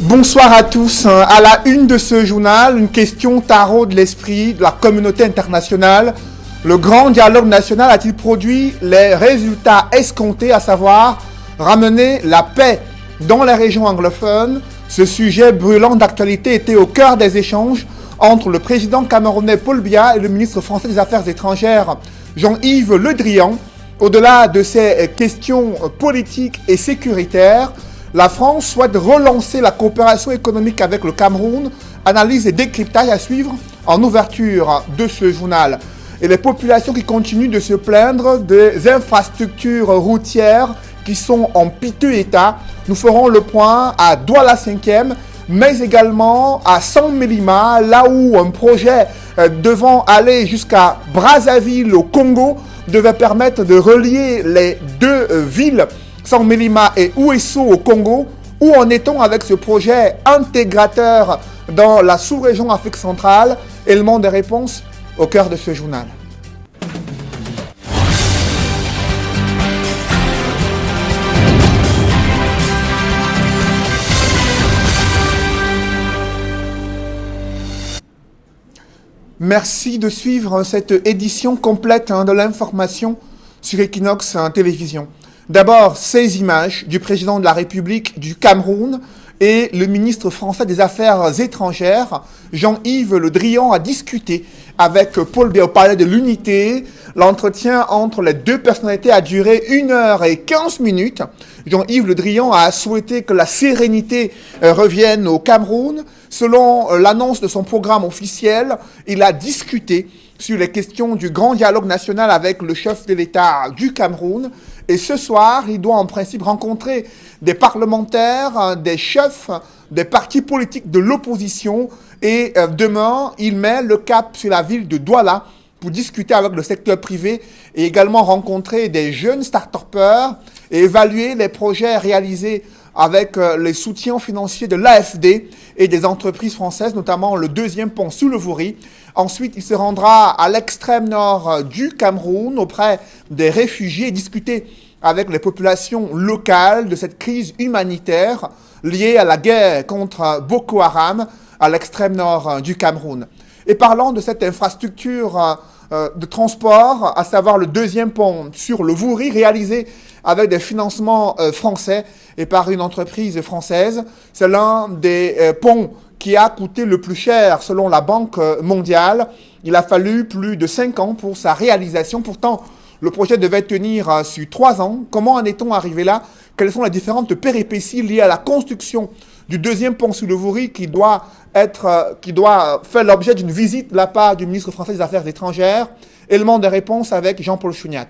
Bonsoir à tous. À la une de ce journal, une question taraude l'esprit de la communauté internationale. Le grand dialogue national a-t-il produit les résultats escomptés, à savoir ramener la paix dans les régions anglophones? Ce sujet brûlant d'actualité était au cœur des échanges entre le président camerounais Paul Biya et le ministre français des Affaires étrangères Jean-Yves Le Drian. Au-delà de ces questions politiques et sécuritaires, la France souhaite relancer la coopération économique avec le Cameroun. Analyse et décryptage à suivre en ouverture de ce journal. Et les populations qui continuent de se plaindre des infrastructures routières qui sont en piteux état. Nous ferons le point à Douala 5e, mais également à Saint-Mélima, là où un projet devant aller jusqu'à Brazzaville au Congo devait permettre de relier les deux villes, Saint-Mélima et Ouesso au Congo. Où en est-on avec ce projet intégrateur dans la sous-région Afrique centrale? Élément des réponses au cœur de ce journal. Merci de suivre cette édition complète de l'information sur Equinox Télévision. D'abord, ces images du président de la République du Cameroun et le ministre français des Affaires étrangères, Jean-Yves Le Drian, a discuté avec Paul Biya. On parlait de l'unité. L'entretien entre les deux personnalités a duré 1h15. Jean-Yves Le Drian a souhaité que la sérénité revienne au Cameroun. Selon l'annonce de son programme officiel, il a discuté sur les questions du grand dialogue national avec le chef de l'État du Cameroun. Et ce soir, il doit en principe rencontrer des parlementaires, des chefs des partis politiques de l'opposition. Et demain, il met le cap sur la ville de Douala pour discuter avec le secteur privé et également rencontrer des jeunes start-upers et évaluer les projets réalisés avec les soutiens financiers de l'AFD et des entreprises françaises, notamment le deuxième pont sous le Vouri. Ensuite, il se rendra à l'extrême nord du Cameroun auprès des réfugiés et discuter avec les populations locales de cette crise humanitaire liée à la guerre contre Boko Haram à l'extrême nord du Cameroun. Et parlant de cette infrastructure de transport, à savoir le deuxième pont sur le Vouri, réalisé avec des financements français et par une entreprise française. C'est l'un des ponts qui a coûté le plus cher selon la Banque mondiale. Il a fallu plus de 5 ans pour sa réalisation. Pourtant, le projet devait tenir sur 3 ans. Comment en est-on arrivé là? Quelles sont les différentes péripéties liées à la construction du deuxième pont sur le Vouri qui doit faire l'objet d'une visite de la part du ministre français des Affaires étrangères? Élément de réponse avec Jean-Paul Chouniat.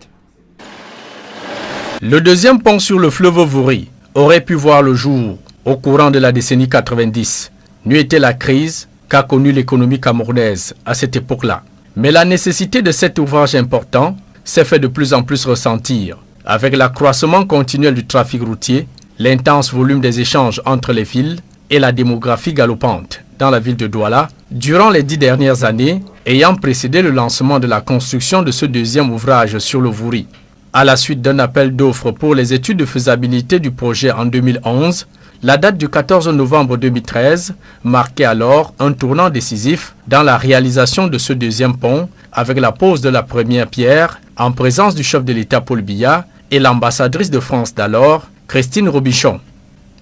Le deuxième pont sur le fleuve Vouri aurait pu voir le jour au courant de la décennie 90. N'eût été la crise qu'a connue l'économie camerounaise à cette époque-là. Mais la nécessité de cet ouvrage important s'est fait de plus en plus ressentir avec l'accroissement continuel du trafic routier, l'intense volume des échanges entre les villes et la démographie galopante dans la ville de Douala durant les 10 dernières années ayant précédé le lancement de la construction de ce deuxième ouvrage sur le Vouri. À la suite d'un appel d'offres pour les études de faisabilité du projet en 2011, la date du 14 novembre 2013 marquait alors un tournant décisif dans la réalisation de ce deuxième pont avec la pose de la première pierre en présence du chef de l'État Paul Biya et l'ambassadrice de France d'alors, Christine Robichon.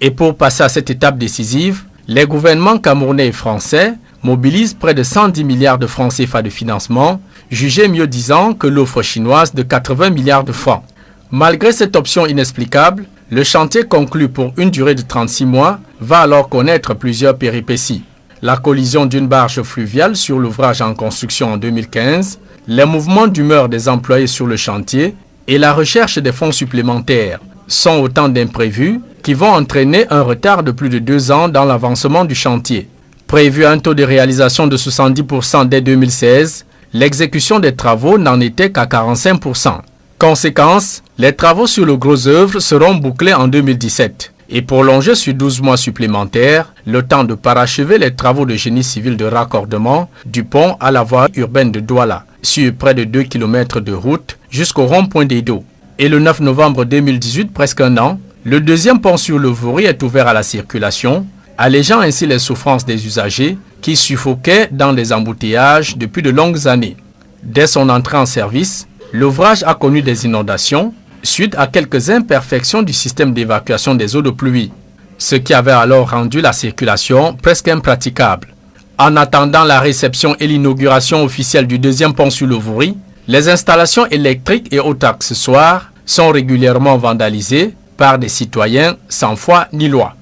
Et pour passer à cette étape décisive, les gouvernements camerounais et français mobilisent près de 110 milliards de francs CFA de financement, jugé mieux disant que l'offre chinoise de 80 milliards de francs. Malgré cette option inexplicable, le chantier conclu pour une durée de 36 mois va alors connaître plusieurs péripéties. La collision d'une barge fluviale sur l'ouvrage en construction en 2015, les mouvements d'humeur des employés sur le chantier et la recherche des fonds supplémentaires sont autant d'imprévus qui vont entraîner un retard de plus de 2 ans dans l'avancement du chantier. Prévu un taux de réalisation de 70% dès 2016, l'exécution des travaux n'en était qu'à 45%. Conséquence, les travaux sur le gros œuvre seront bouclés en 2017 et prolongés sur 12 mois supplémentaires, le temps de parachever les travaux de génie civil de raccordement du pont à la voie urbaine de Douala, sur près de 2 km de route jusqu'au rond-point d'Edo. Et le 9 novembre 2018, presque un an, le deuxième pont sur le Vouri est ouvert à la circulation allégeant ainsi les souffrances des usagers qui suffoquaient dans des embouteillages depuis de longues années. Dès son entrée en service, l'ouvrage a connu des inondations suite à quelques imperfections du système d'évacuation des eaux de pluie, ce qui avait alors rendu la circulation presque impraticable. En attendant la réception et l'inauguration officielle du deuxième pont sur le Vouri, les installations électriques et autres accessoires sont régulièrement vandalisées par des citoyens sans foi ni loi.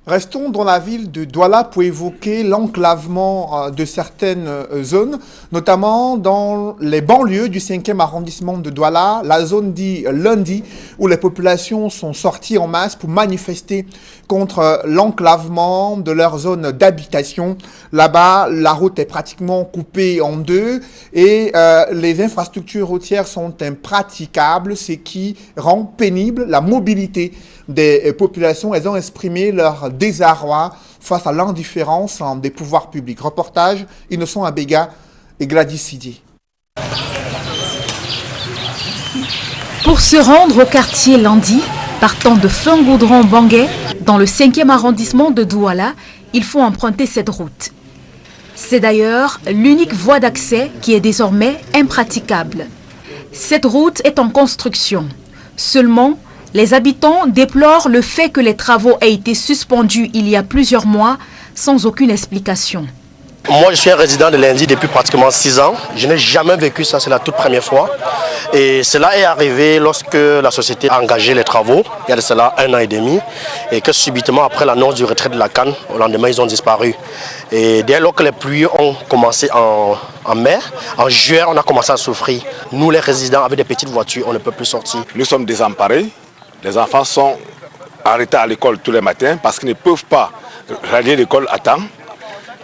Restons dans la ville de Douala pour évoquer l'enclavement de certaines zones, notamment dans les banlieues du 5e arrondissement de Douala, la zone dit lundi, où les populations sont sorties en masse pour manifester contre l'enclavement de leur zone d'habitation. Là-bas, la route est pratiquement coupée en deux et les infrastructures routières sont impraticables, ce qui rend pénible la mobilité des populations. Elles ont exprimé leur désarroi face à l'indifférence des pouvoirs publics. Reportage Innocent Abega et Gladys Sidier. Pour se rendre au quartier Landi, partant de Fengoudron-Bangué, dans le 5e arrondissement de Douala, il faut emprunter cette route. C'est d'ailleurs l'unique voie d'accès qui est désormais impraticable. Cette route est en construction. Seulement, les habitants déplorent le fait que les travaux aient été suspendus il y a plusieurs mois sans aucune explication. Moi, je suis un résident de Landi depuis pratiquement 6 ans. Je n'ai jamais vécu ça, c'est la toute première fois. Et cela est arrivé lorsque la société a engagé les travaux, il y a de cela 1 an et demi, et que subitement, après l'annonce du retrait de la canne, au lendemain, ils ont disparu. Et dès lors que les pluies ont commencé en mai, en juin, on a commencé à souffrir. Nous, les résidents, avec des petites voitures, on ne peut plus sortir. Nous sommes désemparés. Les enfants sont arrêtés à l'école tous les matins parce qu'ils ne peuvent pas rallier l'école à temps.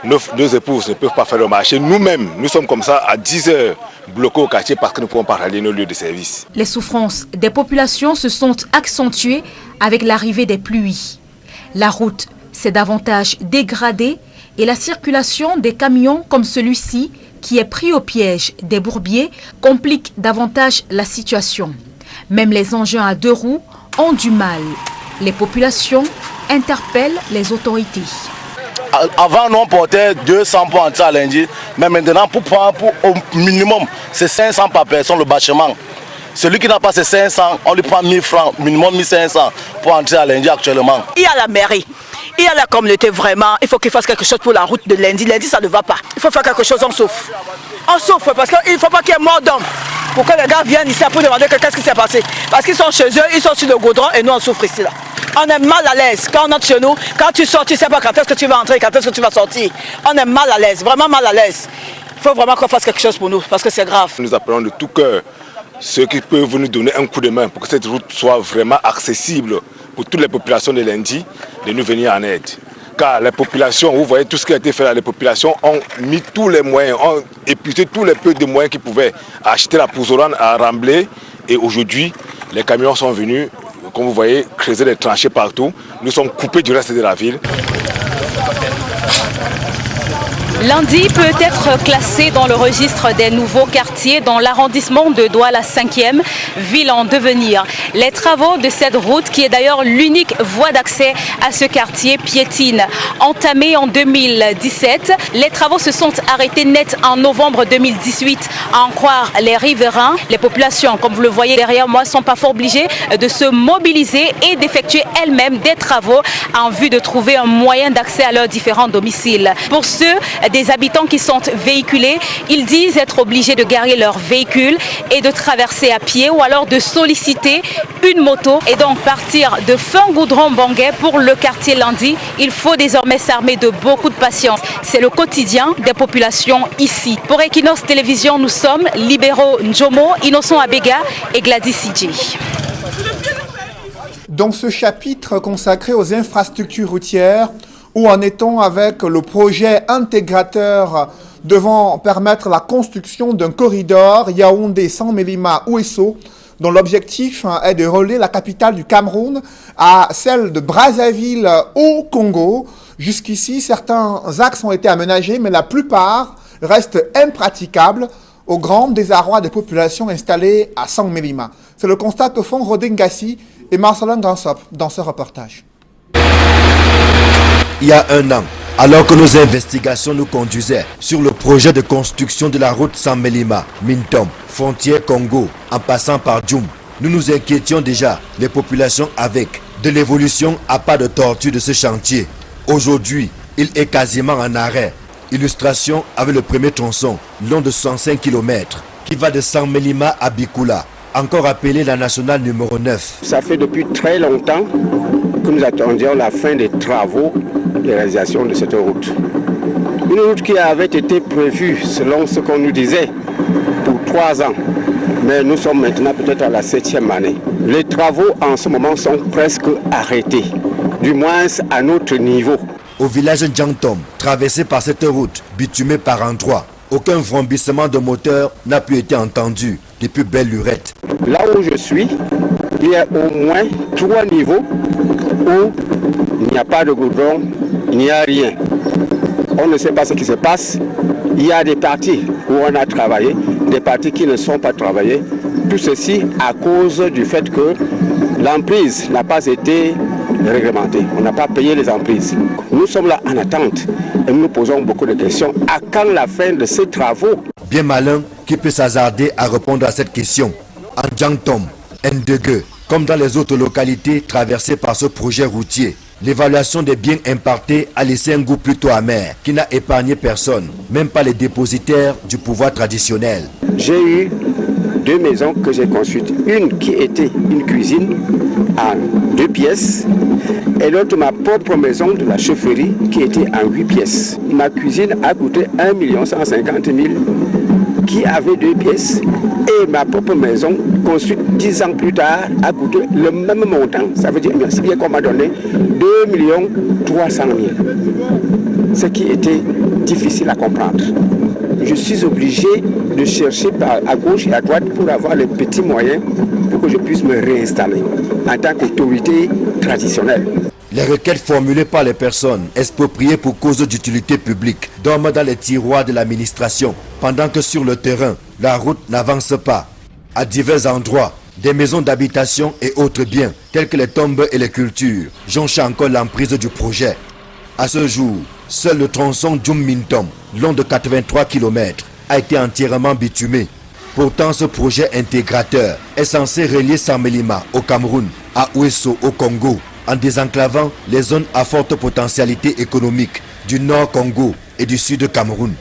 Nos épouses ne peuvent pas faire le marché. Nous-mêmes, nous sommes comme ça à 10 heures bloqués au quartier parce que nous ne pouvons pas rallier nos lieux de service. Les souffrances des populations se sont accentuées avec l'arrivée des pluies. La route s'est davantage dégradée et la circulation des camions comme celui-ci, qui est pris au piège des bourbiers, complique davantage la situation. Même les engins à 2 roues ont du mal. Les populations interpellent les autorités. Avant, nous on portait 200 pour entrer à Landi, mais maintenant, pour au minimum, c'est 500 par personne le bâtiment. Celui qui n'a pas ces 500, on lui prend 1000 francs, minimum 1500 pour entrer à Landi actuellement. Il y a la mairie, il y a la communauté vraiment, il faut qu'il fasse quelque chose pour la route de Landi. Landi, ça ne va pas. Il faut faire quelque chose, on souffre. On souffre parce qu'il ne faut pas qu'il y ait mort d'homme. Pourquoi les gars viennent ici pour demander qu'est-ce qui s'est passé? Parce qu'ils sont chez eux, ils sont sur le goudron et nous on souffre ici là. On est mal à l'aise quand on entre chez nous. Quand tu sors, tu ne sais pas quand est-ce que tu vas entrer, quand est-ce que tu vas sortir. On est mal à l'aise, vraiment mal à l'aise. Il faut vraiment qu'on fasse quelque chose pour nous parce que c'est grave. Nous appelons de tout cœur ceux qui peuvent nous donner un coup de main pour que cette route soit vraiment accessible pour toutes les populations de Landi, de nous venir en aide. Car les populations, vous voyez tout ce qui a été fait là, les populations ont mis tous les moyens, ont épuisé tous les peu de moyens qu'ils pouvaient acheter la pouzzorane à Ramblay. Et aujourd'hui, les camions sont venus, comme vous voyez, creuser des tranchées partout. Nous sommes coupés du reste de la ville. Landi peut être classé dans le registre des nouveaux quartiers dans l'arrondissement de Douala 5e, ville en devenir. Les travaux de cette route, qui est d'ailleurs l'unique voie d'accès à ce quartier, piétine. Entamés en 2017, les travaux se sont arrêtés net en novembre 2018. À en croire les riverains, les populations, comme vous le voyez derrière moi, sont parfois obligées de se mobiliser et d'effectuer elles-mêmes des travaux en vue de trouver un moyen d'accès à leurs différents domiciles. Pour ceux des habitants qui sont véhiculés, ils disent être obligés de garer leur véhicule et de traverser à pied ou alors de solliciter une moto et donc partir de Fengoudron-Bangué pour le quartier Landi. Il faut désormais s'armer de beaucoup de patience. C'est le quotidien des populations ici. Pour Equinox Télévision, nous sommes Libéraux Njomo, Innocent Abega et Gladys Sidier. Dans ce chapitre consacré aux infrastructures routières, où en est-on avec le projet intégrateur devant permettre la construction d'un corridor Yaoundé-Sans-Mélima-Ouesso, dont l'objectif est de relier la capitale du Cameroun à celle de Brazzaville au Congo. Jusqu'ici, certains axes ont été aménagés, mais la plupart restent impraticables au grand désarroi des populations installées à Sans-Mélima. C'est le constat que font Rodin Gassi et Marcelin Gansop dans ce reportage. il y a un an, alors que nos investigations nous conduisaient sur le projet de construction de la route Saint-Mélima-Mintom, frontière Congo, en passant par Djoum. Nous nous inquiétions déjà, les populations avec, de l'évolution à pas de tortue de ce chantier. Aujourd'hui, il est quasiment en arrêt. Illustration avec le premier tronçon, long de 65 km, qui va de Saint-Mélima à Bikoula, encore appelé la nationale numéro 9. Ça fait depuis très longtemps que nous attendions la fin des travaux de réalisation de cette route. Une route qui avait été prévue, selon ce qu'on nous disait, pour 3 ans. Mais nous sommes maintenant peut-être à la 7e année. Les travaux en ce moment sont presque arrêtés, du moins à notre niveau. Au village Djantom, traversé par cette route, bitumée par endroits, aucun vrombissement de moteur n'a pu être entendu depuis belle lurette. Là où je suis, il y a au moins 3 niveaux où il n'y a pas de goudron, il n'y a rien. On ne sait pas ce qui se passe. Il y a des parties où on a travaillé, des parties qui ne sont pas travaillées. Tout ceci à cause du fait que l'emprise n'a pas été réglementée. On n'a pas payé les emprises. Nous sommes là en attente et nous nous posons beaucoup de questions. À quand la fin de ces travaux? Bien malin qui peut s'hasarder à répondre à cette question. En Djantom, Ndege, comme dans les autres localités traversées par ce projet routier, l'évaluation des biens impartés a laissé un goût plutôt amer qui n'a épargné personne, même pas les dépositaires du pouvoir traditionnel. J'ai eu 2 maisons que j'ai construites. Une qui était une cuisine en 2 pièces et l'autre ma propre maison de la chaufferie qui était en 8 pièces. Ma cuisine a coûté 1 150 000 qui avait 2 pièces et ma propre maison construite 10 ans plus tard a coûté le même montant. Ça veut dire si bien qu'on m'a donné 2 300 000. Ce qui était difficile à comprendre. Je suis obligé de chercher à gauche et à droite pour avoir les petits moyens pour que je puisse me réinstaller en tant qu'autorité traditionnelle. Les requêtes formulées par les personnes expropriées pour cause d'utilité publique dorment dans les tiroirs de l'administration, pendant que sur le terrain, la route n'avance pas. À divers endroits, des maisons d'habitation et autres biens, tels que les tombes et les cultures, jonchent encore l'emprise du projet. À ce jour, seul le tronçon Djoum-Mintom, long de 83 km, a été entièrement bitumé. Pourtant, ce projet intégrateur est censé relier Saint-Mélima au Cameroun, à Ouesso au Congo, en désenclavant les zones à forte potentialité économique du Nord Congo et du Sud Cameroun.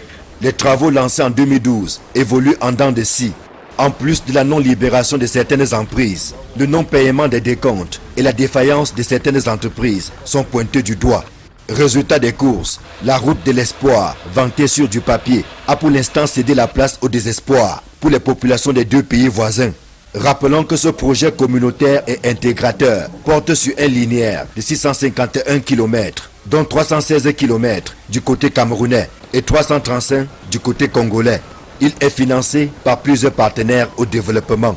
Les travaux lancés en 2012 évoluent en dents de scie. En plus de la non-libération de certaines emprises, le non-paiement des décomptes et la défaillance de certaines entreprises sont pointés du doigt. Résultat des courses, la route de l'espoir, vantée sur du papier, a pour l'instant cédé la place au désespoir pour les populations des 2 pays voisins. Rappelons que ce projet communautaire et intégrateur porte sur un linéaire de 651 km, dont 316 km du côté camerounais et 335 du côté congolais. Il est financé par plusieurs partenaires au développement.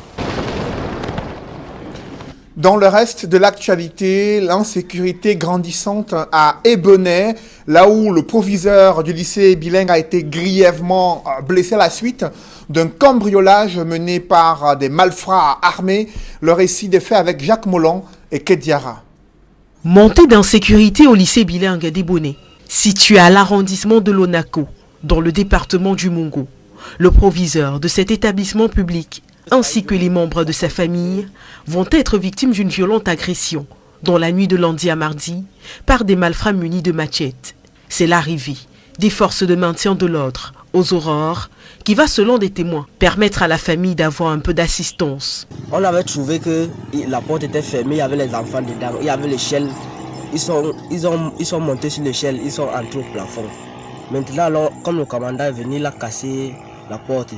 Dans le reste de l'actualité, l'insécurité grandissante à Ebonay, là où le proviseur du lycée bilingue a été grièvement blessé à la suite d'un cambriolage mené par des malfrats armés. Le récit des faits avec Jacques Molon et Kediara. Montée d'insécurité au lycée bilingue d'Ebonay, situé à l'arrondissement de Lonako, dans le département du Mongo. Le proviseur de cet établissement public ainsi que les membres de sa famille vont être victimes d'une violente agression dans la nuit de lundi à mardi par des malfrats munis de machettes. C'est l'arrivée des forces de maintien de l'ordre aux aurores qui va, selon des témoins, permettre à la famille d'avoir un peu d'assistance. On avait trouvé que la porte était fermée, il y avait les enfants dedans, il y avait l'échelle. Ils sont montés sur l'échelle, ils sont entrés au plafond. Maintenant, alors, comme le commandant est venu, il a cassé la porte.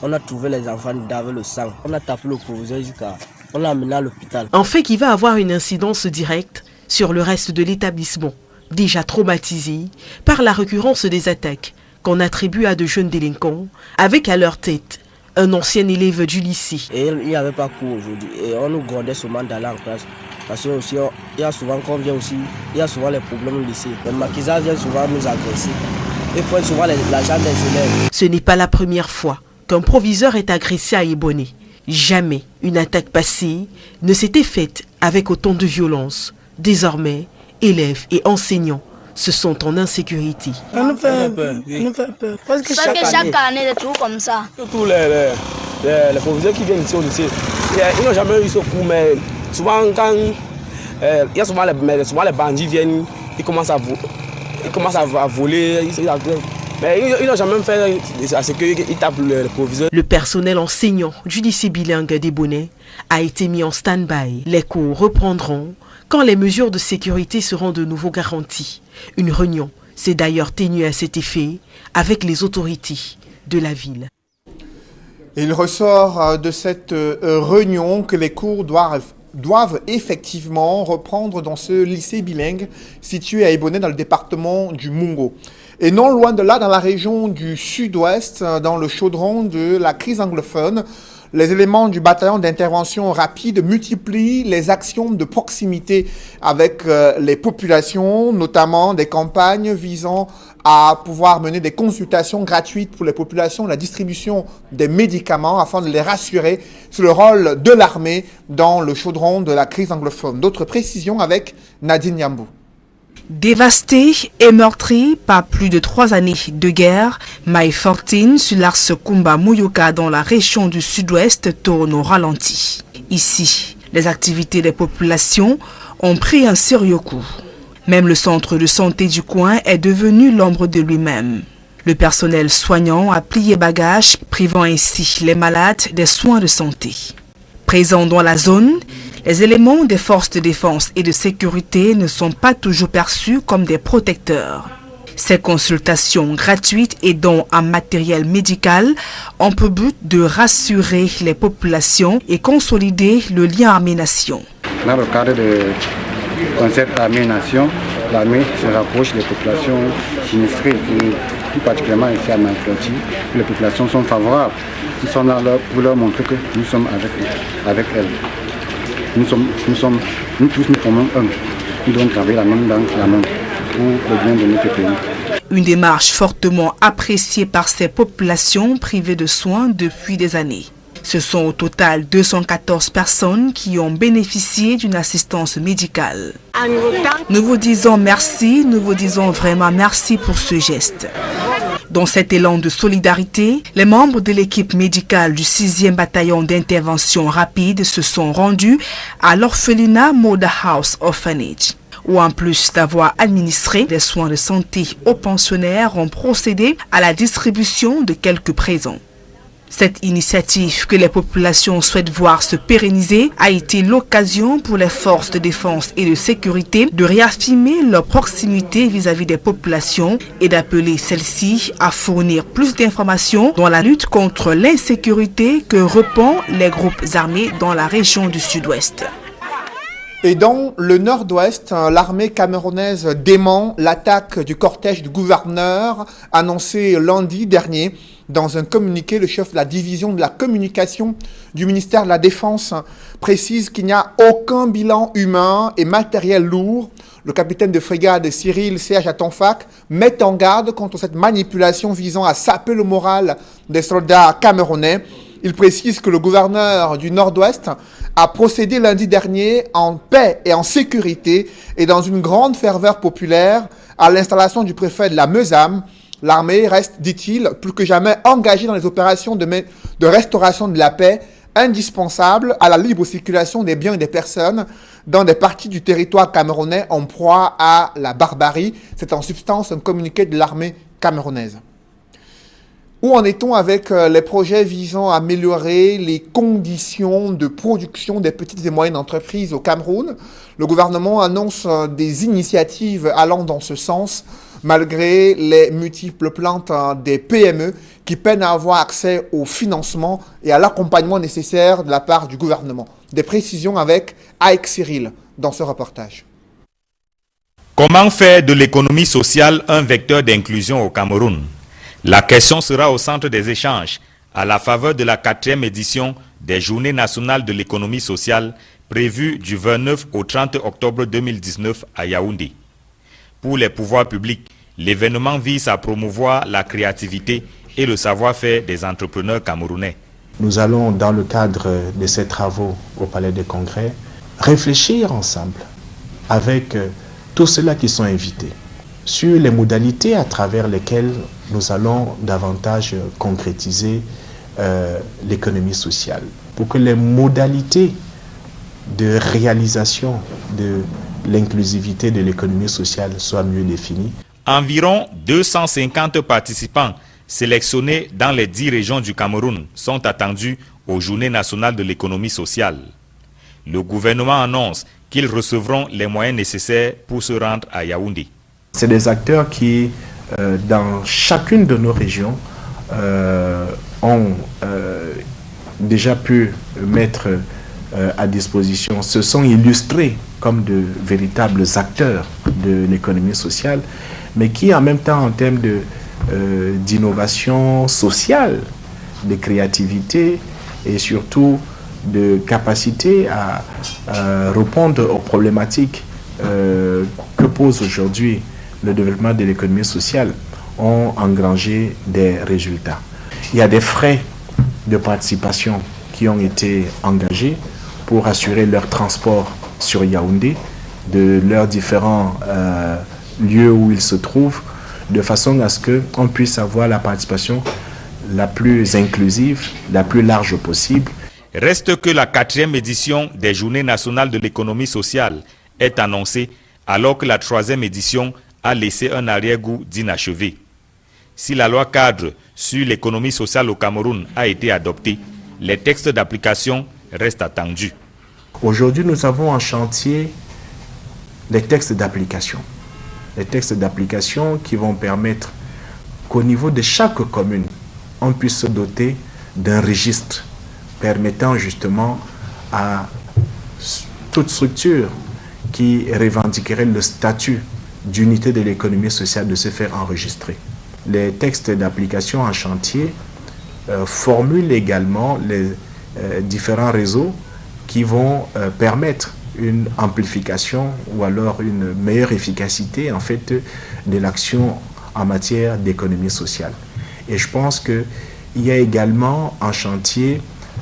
On a trouvé les enfants avec le sang. On a tapé le proviseur jusqu'à... On l'a amené à l'hôpital. Un fait qui va avoir une incidence directe sur le reste de l'établissement, déjà traumatisé par la récurrence des attaques qu'on attribue à de jeunes délinquants, avec à leur tête un ancien élève du lycée. Et il n'y avait pas cours aujourd'hui. Et on nous grondait souvent d'aller en classe. Parce que aussi, il y a souvent qu'on vient aussi, il y a souvent les problèmes au lycée. Les maquisards viennent souvent nous agresser. Ils prennent souvent l'argent des élèves. Ce n'est pas la première fois qu'un proviseur est agressé à Ebonay. Jamais une attaque passée ne s'était faite avec autant de violence. Désormais, élèves et enseignants se sont en insécurité. Ça nous fait peur. Parce que chaque année, des trucs comme ça. Tous les proviseurs qui viennent ici au lycée, ils n'ont jamais eu ce coup, mais souvent quand il y a souvent les bandits viennent, ils commencent à voler, mais ils n'ont jamais fait à ce qu'ils tapent le proviseur. Le personnel enseignant du lycée bilingue des Bonnets a été mis en stand-by. Les cours reprendront quand les mesures de sécurité seront de nouveau garanties. Une réunion s'est d'ailleurs tenue à cet effet avec les autorités de la ville. Il ressort de cette réunion que les cours doivent effectivement reprendre dans ce lycée bilingue situé à Ebonné dans le département du Mungo. Et non loin de là, dans la région du sud-ouest, dans le chaudron de la crise anglophone, les éléments du bataillon d'intervention rapide multiplient les actions de proximité avec les populations, notamment des campagnes visant à pouvoir mener des consultations gratuites pour les populations, la distribution des médicaments afin de les rassurer sur le rôle de l'armée dans le chaudron de la crise anglophone. D'autres précisions avec Nadine Yambou. Dévasté et meurtri par plus de 3 années de guerre, Mai 14 sur l'axe Kumba-Muyoka dans la région du sud-ouest tourne au ralenti. Ici, les activités des populations ont pris un sérieux coup. Même le centre de santé du coin est devenu l'ombre de lui-même. Le personnel soignant a plié bagages, privant ainsi les malades des soins de santé. Présents dans la zone, les éléments des forces de défense et de sécurité ne sont pas toujours perçus comme des protecteurs. Ces consultations gratuites et dons en matériel médical ont pour but de rassurer les populations et consolider le lien armée-nation. Dans le cadre du concept armée-nation, l'armée se rapproche des populations sinistrées et tout particulièrement ici à Maïfloti. Les populations sont favorables. Nous sommes là pour leur montrer que nous sommes avec elles. Nous tous nous formons un. Nous devons travailler la main dans la main pour le bien de notre pays. Une démarche fortement appréciée par ces populations privées de soins depuis des années. Ce sont au total 214 personnes qui ont bénéficié d'une assistance médicale. Nous vous disons merci, nous vous disons vraiment merci pour ce geste. Dans cet élan de solidarité, les membres de l'équipe médicale du 6e bataillon d'intervention rapide se sont rendus à l'orphelinat Moda House Orphanage, où en plus d'avoir administré des soins de santé aux pensionnaires, ont procédé à la distribution de quelques présents. Cette initiative que les populations souhaitent voir se pérenniser a été l'occasion pour les forces de défense et de sécurité de réaffirmer leur proximité vis-à-vis des populations et d'appeler celles-ci à fournir plus d'informations dans la lutte contre l'insécurité que répandent les groupes armés dans la région du sud-ouest. Et dans le nord-ouest, l'armée camerounaise dément l'attaque du cortège du gouverneur annoncé lundi dernier. Dans un communiqué, le chef de la division de la communication du ministère de la Défense précise qu'il n'y a aucun bilan humain et matériel lourd. Le capitaine de frégate Cyril Serge Atonfac met en garde contre cette manipulation visant à saper le moral des soldats camerounais. Il précise que le gouverneur du Nord-Ouest a procédé lundi dernier en paix et en sécurité et dans une grande ferveur populaire à l'installation du préfet de la Meusam. L'armée reste, dit-il, plus que jamais engagée dans les opérations de restauration de la paix, indispensables à la libre circulation des biens et des personnes dans des parties du territoire camerounais en proie à la barbarie. C'est en substance un communiqué de l'armée camerounaise. Où en est-on avec les projets visant à améliorer les conditions de production des petites et moyennes entreprises au Cameroun? Le gouvernement annonce des initiatives allant dans ce sens, malgré les multiples plaintes des PME qui peinent à avoir accès au financement et à l'accompagnement nécessaire de la part du gouvernement. Des précisions avec Aïk Cyril dans ce reportage. Comment faire de l'économie sociale un vecteur d'inclusion au Cameroun? La question sera au centre des échanges à la faveur de la 4e édition des Journées nationales de l'économie sociale prévues du 29 au 30 octobre 2019 à Yaoundé. Pour les pouvoirs publics, l'événement vise à promouvoir la créativité et le savoir-faire des entrepreneurs camerounais. Nous allons, dans le cadre de ces travaux au Palais des Congrès, réfléchir ensemble avec tous ceux-là qui sont invités sur les modalités à travers lesquelles nous allons davantage concrétiser l'économie sociale, pour que les modalités de réalisation de l'inclusivité de l'économie sociale soient mieux définies. Environ 250 participants sélectionnés dans les 10 régions du Cameroun sont attendus aux Journées nationales de l'économie sociale. Le gouvernement annonce qu'ils recevront les moyens nécessaires pour se rendre à Yaoundé. C'est des acteurs qui, dans chacune de nos régions, ont déjà pu mettre à disposition, se sont illustrés comme de véritables acteurs de l'économie sociale, mais qui en même temps, en termes d'innovation sociale, de créativité et surtout de capacité à répondre aux problématiques que pose aujourd'hui le développement de l'économie sociale, ont engrangé des résultats. Il y a des frais de participation qui ont été engagés pour assurer leur transport sur Yaoundé, de leurs différents lieux où ils se trouvent, de façon à ce qu'on puisse avoir la participation la plus inclusive, la plus large possible. Reste que la 4e édition des Journées nationales de l'économie sociale est annoncée, alors que la 3e édition a laissé un arrière-goût d'inachevé. Si la loi cadre sur l'économie sociale au Cameroun a été adoptée, les textes d'application restent attendus. Aujourd'hui, nous avons en chantier les textes d'application. Les textes d'application qui vont permettre qu'au niveau de chaque commune, on puisse se doter d'un registre permettant justement à toute structure qui revendiquerait le statut d'unité de l'économie sociale de se faire enregistrer. Les textes d'application en chantier formulent également les différents réseaux qui vont permettre une amplification ou alors une meilleure efficacité en fait de l'action en matière d'économie sociale. Et je pense qu'il y a également en chantier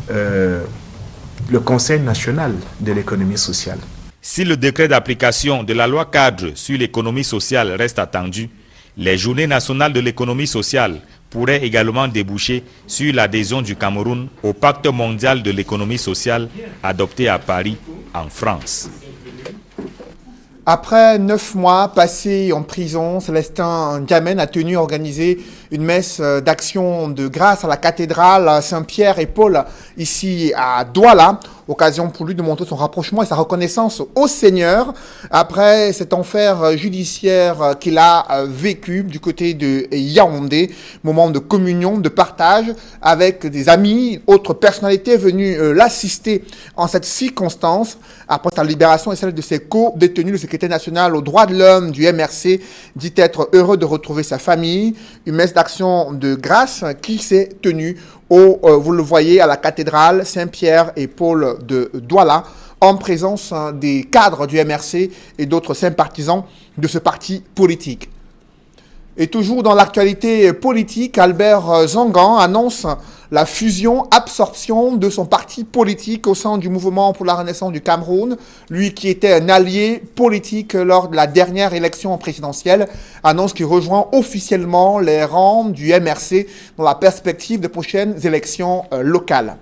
le Conseil national de l'économie sociale. Si le décret d'application de la loi cadre sur l'économie sociale reste attendu, les Journées nationales de l'économie sociale pourraient également déboucher sur l'adhésion du Cameroun au Pacte mondial de l'économie sociale adopté à Paris, en France. Après 9 mois passés en prison, Célestin Diamène a tenu à organiser une messe d'action de grâce à la cathédrale Saint-Pierre et Paul, ici à Douala. Occasion pour lui de montrer son rapprochement et sa reconnaissance au Seigneur après cet enfer judiciaire qu'il a vécu du côté de Yaoundé. Moment de communion, de partage avec des amis, autres personnalités venues l'assister en cette circonstance. Après sa libération et celle de ses co-détenus, le secrétaire national aux droits de l'homme du MRC dit être heureux de retrouver sa famille. Une messe d'action de grâce qui s'est tenue vous le voyez, à la cathédrale Saint-Pierre et Paul de Douala, en présence des cadres du MRC et d'autres sympathisants de ce parti politique. Et toujours dans l'actualité politique, Albert Zangan annonce la fusion-absorption de son parti politique au sein du mouvement pour la renaissance du Cameroun. Lui qui était un allié politique lors de la dernière élection présidentielle, annonce qu'il rejoint officiellement les rangs du MRC dans la perspective de prochaines élections locales.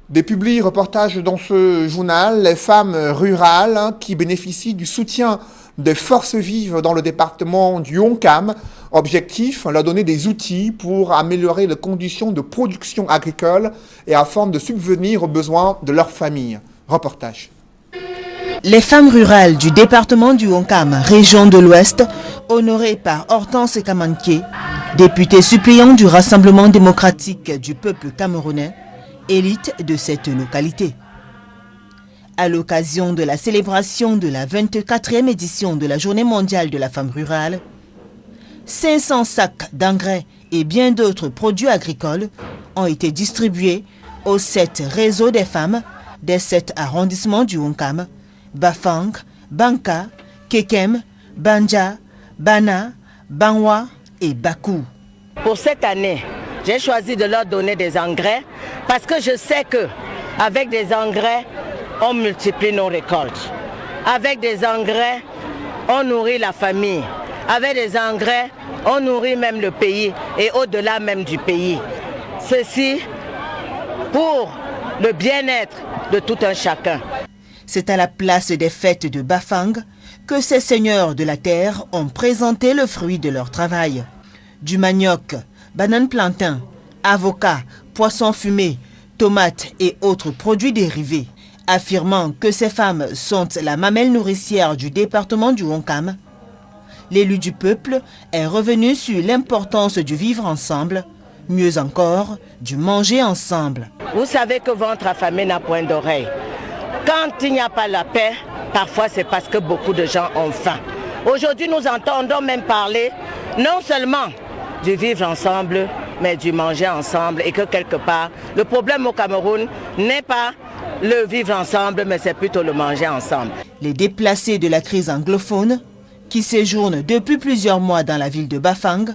Des reportages dans ce journal, les femmes rurales qui bénéficient du soutien des forces vives dans le département du Honkam. Objectif, leur donner des outils pour améliorer les conditions de production agricole et afin de subvenir aux besoins de leur famille. Reportage. Les femmes rurales du département du Honkam, région de l'Ouest, honorées par Hortense Kamanké, députée suppléant du Rassemblement démocratique du peuple camerounais, élite de cette localité. À l'occasion de la célébration de la 24e édition de la Journée mondiale de la femme rurale, 500 sacs d'engrais et bien d'autres produits agricoles ont été distribués aux 7 réseaux des femmes des 7 arrondissements du Honkam, Bafang, Banka, Kekem, Banja, Bana, Banwa et Bakou. Pour cette année, j'ai choisi de leur donner des engrais parce que je sais qu'avec des engrais, on multiplie nos récoltes. Avec des engrais, on nourrit la famille. Avec des engrais, on nourrit même le pays et au-delà même du pays. Ceci pour le bien-être de tout un chacun. C'est à la place des fêtes de Bafang que ces seigneurs de la terre ont présenté le fruit de leur travail. Du manioc, banane plantain, avocat, poisson fumé, tomates et autres produits dérivés. Affirmant que ces femmes sont la mamelle nourricière du département du Honkam, l'élu du peuple est revenu sur l'importance du vivre ensemble, mieux encore, du manger ensemble. Vous savez que ventre affamé n'a point d'oreille. Quand il n'y a pas la paix, parfois c'est parce que beaucoup de gens ont faim. Aujourd'hui, nous entendons même parler non seulement du vivre ensemble, mais du manger ensemble et que quelque part, le problème au Cameroun n'est pas le vivre ensemble, mais c'est plutôt le manger ensemble. Les déplacés de la crise anglophone, qui séjournent depuis plusieurs mois dans la ville de Bafang,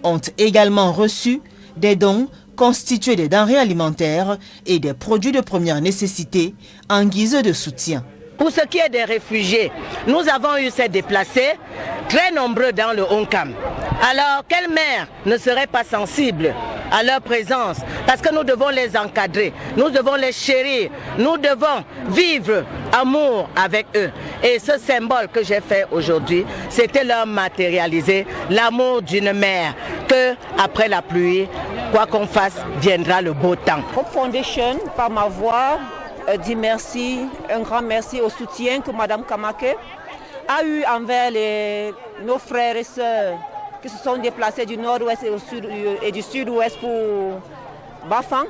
ont également reçu des dons constitués des denrées alimentaires et des produits de première nécessité en guise de soutien. Pour ce qui est des réfugiés, nous avons eu ces déplacés, très nombreux dans le Honkam. Alors, quelle mère ne serait pas sensible à leur présence? Parce que nous devons les encadrer, nous devons les chérir, nous devons vivre amour avec eux. Et ce symbole que j'ai fait aujourd'hui, c'était leur matérialiser l'amour d'une mère, que après la pluie, quoi qu'on fasse, viendra le beau temps. Hope Foundation, par ma voix, dit merci, un grand merci au soutien que Mme Kamake a eu envers nos frères et sœurs qui se sont déplacés du nord-ouest et du sud-ouest pour Bafang.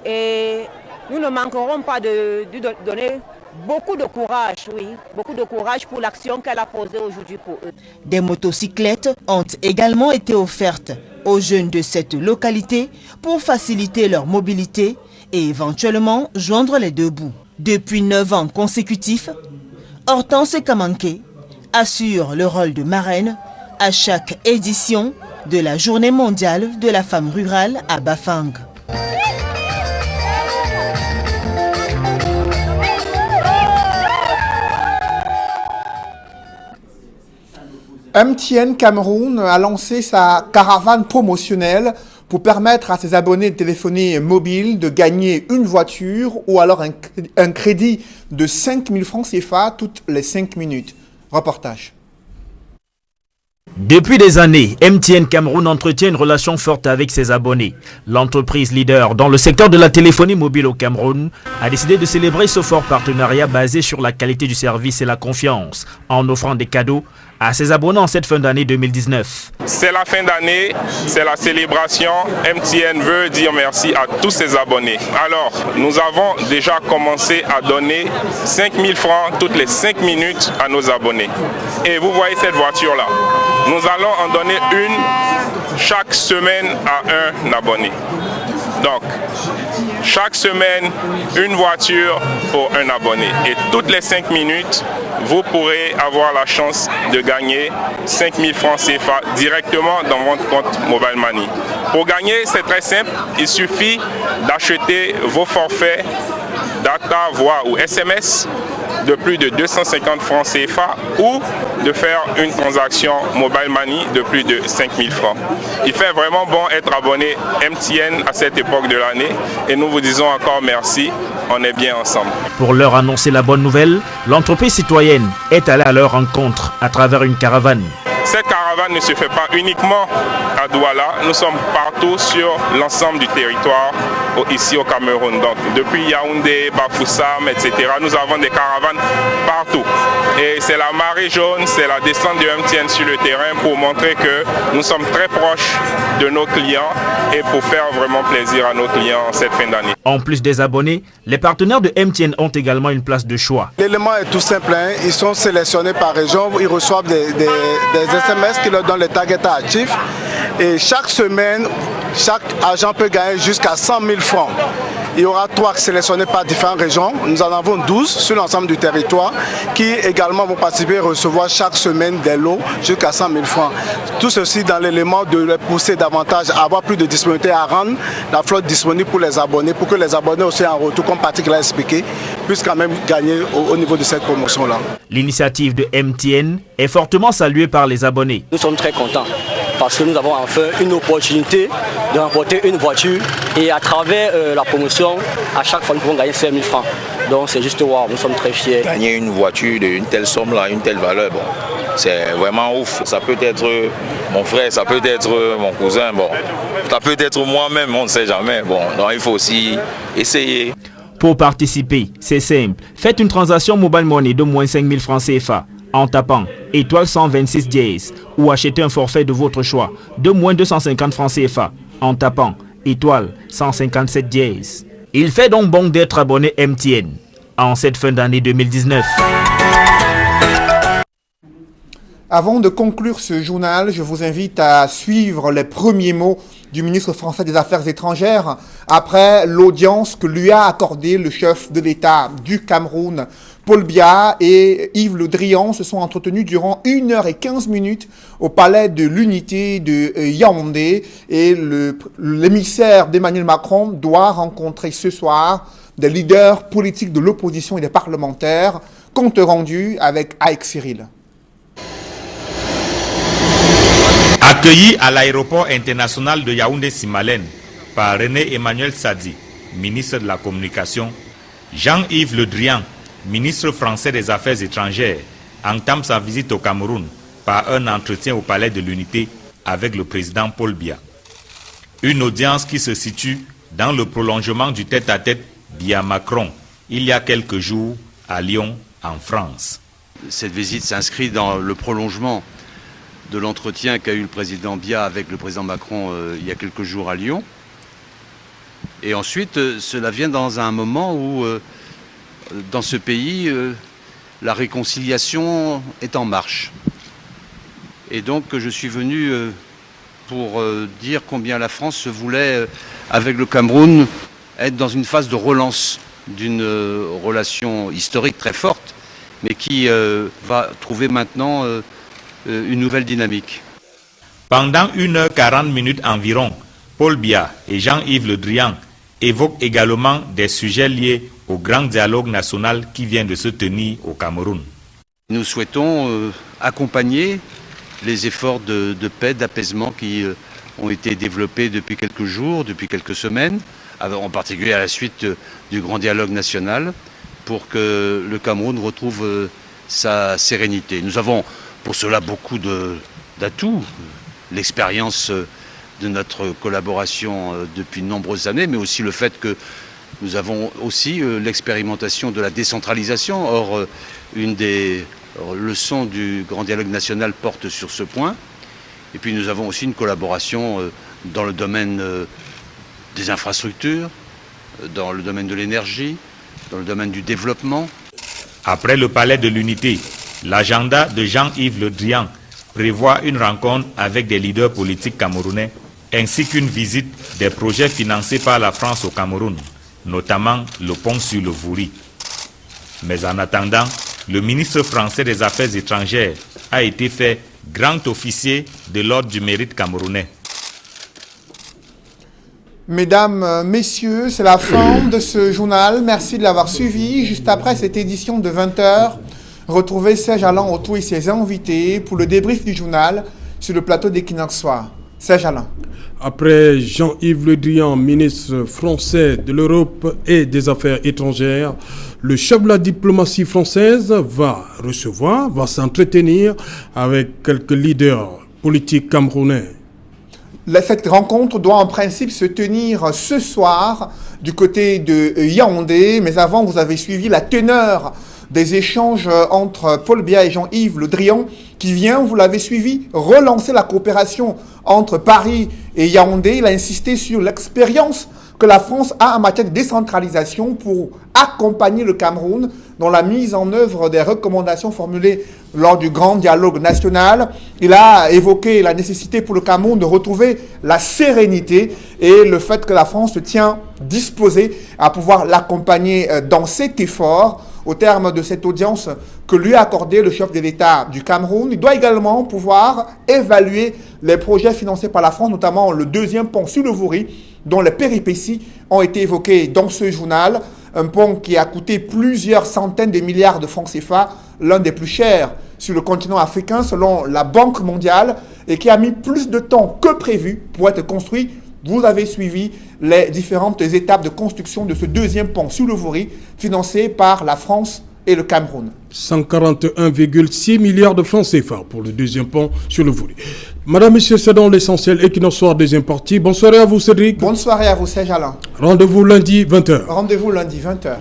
Et nous ne manquerons pas de donner beaucoup de courage, oui, beaucoup de courage pour l'action qu'elle a posée aujourd'hui pour eux. Des motocyclettes ont également été offertes aux jeunes de cette localité pour faciliter leur mobilité et éventuellement joindre les deux bouts. Depuis 9 ans consécutifs, Hortense Kamanke assure le rôle de marraine à chaque édition de la Journée mondiale de la femme rurale à Bafang. MTN Cameroun a lancé sa caravane promotionnelle pour permettre à ses abonnés de téléphonie mobile de gagner une voiture ou alors un crédit de 5 000 francs CFA toutes les 5 minutes. Reportage. Depuis des années, MTN Cameroun entretient une relation forte avec ses abonnés. L'entreprise leader dans le secteur de la téléphonie mobile au Cameroun a décidé de célébrer ce fort partenariat basé sur la qualité du service et la confiance, en offrant des cadeaux à ses abonnés en cette fin d'année 2019. C'est la fin d'année, c'est la célébration. MTN veut dire merci à tous ses abonnés. Alors, nous avons déjà commencé à donner 5 000 francs toutes les 5 minutes à nos abonnés. Et vous voyez cette voiture-là. Nous allons en donner une chaque semaine à un abonné. Donc, chaque semaine, une voiture pour un abonné. Et toutes les 5 minutes, vous pourrez avoir la chance de gagner 5 000 francs CFA directement dans votre compte Mobile Money. Pour gagner, c'est très simple. Il suffit d'acheter vos forfaits data, voix ou SMS de plus de 250 francs CFA ou de faire une transaction Mobile Money de plus de 5 000 francs. Il fait vraiment bon être abonné MTN à cette époque de l'année et nous vous disons encore merci, on est bien ensemble. Pour leur annoncer la bonne nouvelle, l'entreprise citoyenne est allée à leur rencontre à travers une caravane. Cette caravane ne se fait pas uniquement à Douala, nous sommes partout sur l'ensemble du territoire ici au Cameroun. Donc depuis Yaoundé, Bafoussam, etc. nous avons des caravanes partout. Et c'est la marée jaune, c'est la descente de MTN sur le terrain pour montrer que nous sommes très proches de nos clients et pour faire vraiment plaisir à nos clients en cette fin d'année. En plus des abonnés, les partenaires de MTN ont également une place de choix. L'élément est tout simple, hein. Ils sont sélectionnés par région, ils reçoivent des SMS qui leur donnent les targets actifs et chaque semaine, chaque agent peut gagner jusqu'à 100 000 francs. Il y aura 3 sélectionnés par différentes régions. Nous en avons 12 sur l'ensemble du territoire qui également vont participer et recevoir chaque semaine des lots jusqu'à 100 000 francs. Tout ceci dans l'élément de les pousser davantage à avoir plus de disponibilité, à rendre la flotte disponible pour les abonnés, pour que les abonnés aussi en retour, comme Patrick l'a expliqué, puissent quand même gagner au niveau de cette promotion-là. L'initiative de MTN est fortement salué par les abonnés. Nous sommes très contents parce que nous avons enfin une opportunité de remporter une voiture et à travers la promotion, à chaque fois nous pouvons gagner 5 000 francs. Donc c'est juste wow, nous sommes très fiers. Gagner une voiture d'une telle somme là, une telle valeur, bon, c'est vraiment ouf. Ça peut être mon frère, ça peut être mon cousin, bon, ça peut être moi-même, on ne sait jamais. Bon, donc il faut aussi essayer. Pour participer, c'est simple. Faites une transaction mobile money de moins 5 000 francs CFA en tapant étoile 126 dièse ou achetez un forfait de votre choix de moins 250 francs CFA en tapant étoile 157 dièse. Il fait donc bon d'être abonné MTN en cette fin d'année 2019. Avant de conclure ce journal, je vous invite à suivre les premiers mots du ministre français des Affaires étrangères après l'audience que lui a accordée le chef de l'État du Cameroun, Paul Biya, et Yves Le Drian se sont entretenus durant 1h15 au palais de l'Unité de Yaoundé, et l'émissaire d'Emmanuel Macron doit rencontrer ce soir des leaders politiques de l'opposition et des parlementaires. Compte rendu avec Aïk Cyril. Accueilli à l'aéroport international de Yaoundé-Simalène par René Emmanuel Sadi, ministre de la Communication, Jean-Yves Le Drian, ministre français des Affaires étrangères, entame sa visite au Cameroun par un entretien au palais de l'Unité avec le président Paul Biya. Une audience qui se situe dans le prolongement du tête-à-tête Biya-Macron il y a quelques jours à Lyon, en France. Cette visite s'inscrit dans le prolongement de l'entretien qu'a eu le président Biya avec le président Macron il y a quelques jours à Lyon. Et ensuite, cela vient dans un moment où, dans ce pays, la réconciliation est en marche. Et donc, je suis venu pour dire combien la France se voulait, avec le Cameroun, être dans une phase de relance d'une relation historique très forte, mais qui va trouver maintenant une nouvelle dynamique. Pendant 1h40 environ, Paul Biya et Jean-Yves Le Drian évoquent également des sujets liés au grand dialogue national qui vient de se tenir au Cameroun. Nous souhaitons accompagner les efforts de paix, d'apaisement qui ont été développés depuis quelques jours, depuis quelques semaines, en particulier à la suite du grand dialogue national, pour que le Cameroun retrouve sa sérénité. Nous avons pour cela beaucoup d'atouts, l'expérience de notre collaboration depuis de nombreuses années, mais aussi le fait que nous avons aussi l'expérimentation de la décentralisation. Or, une des leçons du grand dialogue national porte sur ce point. Et puis nous avons aussi une collaboration dans le domaine des infrastructures, dans le domaine de l'énergie, dans le domaine du développement. Après le palais de l'Unité, l'agenda de Jean-Yves Le Drian prévoit une rencontre avec des leaders politiques camerounais ainsi qu'une visite des projets financés par la France au Cameroun, notamment le pont sur le Vouri. Mais en attendant, le ministre français des Affaires étrangères a été fait grand officier de l'ordre du mérite camerounais. Mesdames, messieurs, c'est la fin de ce journal. Merci de l'avoir suivi. Juste après cette édition de 20h, retrouvez Serge Alain Autou et ses invités pour le débrief du journal sur le plateau d'Equinox Soir. Serge Alain. Après Jean-Yves Le Drian, ministre français de l'Europe et des Affaires étrangères, le chef de la diplomatie française va s'entretenir avec quelques leaders politiques camerounais. Cette rencontre doit en principe se tenir ce soir du côté de Yaoundé, mais avant vous avez suivi la teneur des échanges entre Paul Biya et Jean-Yves Le Drian qui vient, vous l'avez suivi, relancer la coopération entre Paris et Yaoundé. Il a insisté sur l'expérience que la France a en matière de décentralisation pour accompagner le Cameroun dans la mise en œuvre des recommandations formulées lors du grand dialogue national. Il a évoqué la nécessité pour le Cameroun de retrouver la sérénité et le fait que la France se tient disposée à pouvoir l'accompagner dans cet effort. Au terme de cette audience que lui a accordé le chef de l'État du Cameroun, il doit également pouvoir évaluer les projets financés par la France, notamment le deuxième pont sur le Vouri, dont les péripéties ont été évoquées dans ce journal. Un pont qui a coûté plusieurs centaines de milliards de francs CFA, l'un des plus chers sur le continent africain selon la Banque mondiale, et qui a mis plus de temps que prévu pour être construit. Vous avez suivi les différentes étapes de construction de ce deuxième pont sur le Vouri, financé par la France et le Cameroun. 141,6 milliards de francs CFA pour le deuxième pont sur le Vouri. Madame, Monsieur, c'est dans l'essentiel Equinox Soir deuxième partie. Bonne soirée à vous, Cédric. Bonne soirée à vous, Serge Alain. Rendez-vous lundi 20h. Rendez-vous lundi 20h.